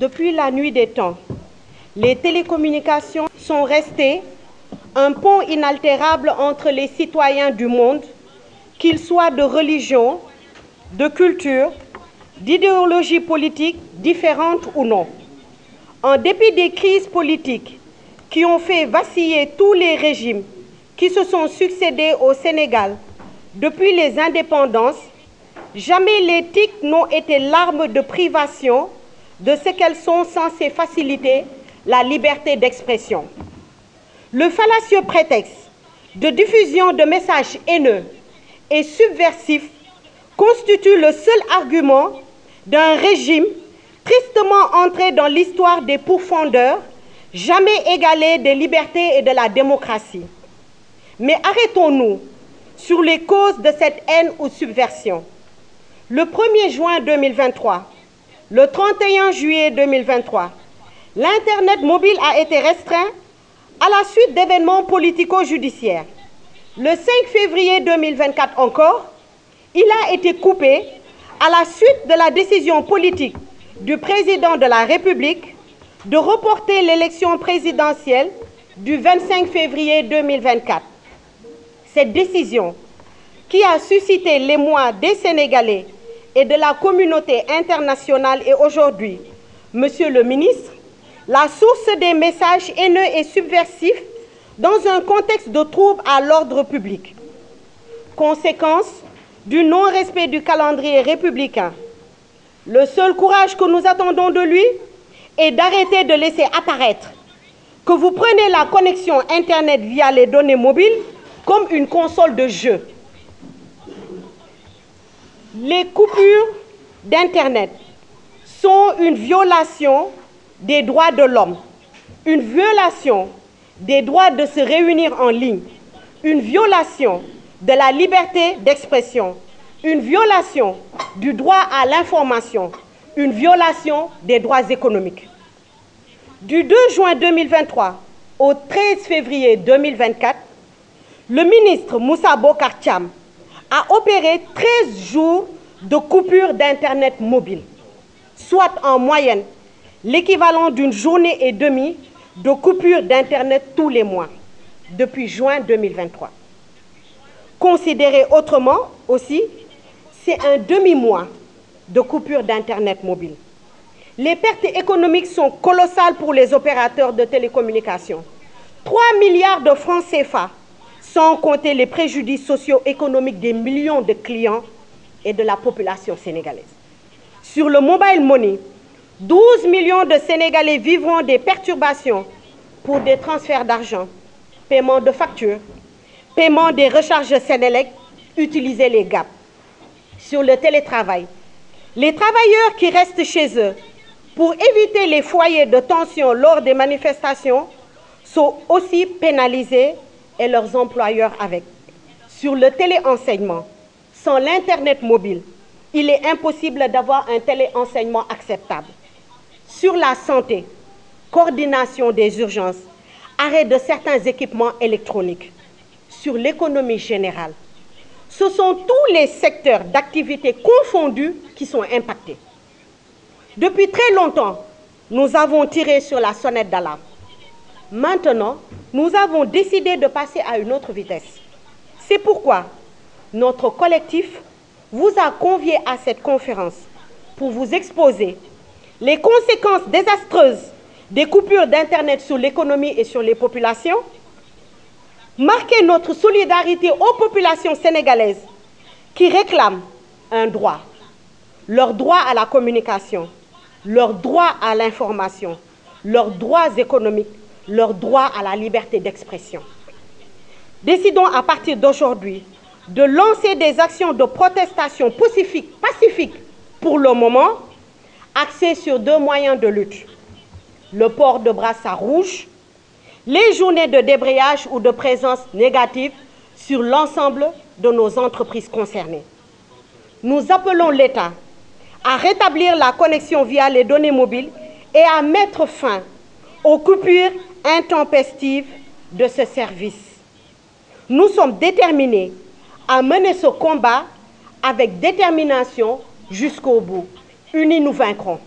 depuis la nuit des temps, les télécommunications sont restées un pont inaltérable entre les citoyens du monde, qu'ils soient de religion, de culture, d'idéologie politique différentes ou non. En dépit des crises politiques qui ont fait vaciller tous les régimes qui se sont succédés au Sénégal depuis les indépendances, jamais les TIC n'ont été l'arme de privation de ce qu'elles sont censées faciliter, la liberté d'expression. Le fallacieux prétexte de diffusion de messages haineux et subversifs constitue le seul argument d'un régime tristement entré dans l'histoire des pourfendeurs, jamais égalé des libertés et de la démocratie. Mais arrêtons-nous sur les causes de cette haine ou subversion. Le 1er juin 2023, le 31 juillet 2023, l'Internet mobile a été restreint à la suite d'événements politico-judiciaires. Le 5 février 2024 encore, il a été coupé à la suite de la décision politique du président de la République de reporter l'élection présidentielle du 25 février 2024. Cette décision, qui a suscité l'émoi des Sénégalais et de la communauté internationale, est aujourd'hui, Monsieur le ministre, la source des messages haineux et subversifs dans un contexte de trouble à l'ordre public. Conséquence du non-respect du calendrier républicain. Le seul courage que nous attendons de lui est d'arrêter de laisser apparaître que vous prenez la connexion Internet via les données mobiles comme une console de jeu. Les coupures d'Internet sont une violation des droits de l'homme, une violation des droits de se réunir en ligne, une violation de la liberté d'expression, une violation du droit à l'information, une violation des droits économiques. Du 2 juin 2023 au 13 février 2024, le ministre Moussa Bocar Thiam a opéré 13 jours de coupure d'Internet mobile, soit en moyenne l'équivalent d'une journée et demie de coupure d'Internet tous les mois, depuis juin 2023. Considéré autrement aussi, c'est un demi-mois de coupure d'Internet mobile. Les pertes économiques sont colossales pour les opérateurs de télécommunications. 3 milliards de francs CFA, sans compter les préjudices socio-économiques des millions de clients et de la population sénégalaise. Sur le mobile money, 12 millions de Sénégalais vivront des perturbations pour des transferts d'argent, paiement de factures, paiement des recharges Sénélec, utiliser les GAP. Sur le télétravail, les travailleurs qui restent chez eux pour éviter les foyers de tension lors des manifestations sont aussi pénalisés et leurs employeurs avec. Sur le téléenseignement, sans l'Internet mobile, il est impossible d'avoir un téléenseignement acceptable. Sur la santé, coordination des urgences, arrêt de certains équipements électroniques. Sur l'économie générale, ce sont tous les secteurs d'activité confondus qui sont impactés. Depuis très longtemps, nous avons tiré sur la sonnette d'alarme. Maintenant, nous avons décidé de passer à une autre vitesse. C'est pourquoi notre collectif vous a convié à cette conférence pour vous exposer les conséquences désastreuses des coupures d'Internet sur l'économie et sur les populations, marquer notre solidarité aux populations sénégalaises qui réclament un droit, leur droit à la communication, leur droit à l'information, leurs droits économiques, leur droit à la liberté d'expression. Décidons à partir d'aujourd'hui de lancer des actions de protestation pacifiques pour le moment, axées sur 2 moyens de lutte: le port de brassard rouge, les journées de débrayage ou de présence négative sur l'ensemble de nos entreprises concernées. Nous appelons l'État à rétablir la connexion via les données mobiles et à mettre fin aux coupures intempestives de ce service. Nous sommes déterminés à mener ce combat avec détermination jusqu'au bout. Unis, nous vaincrons.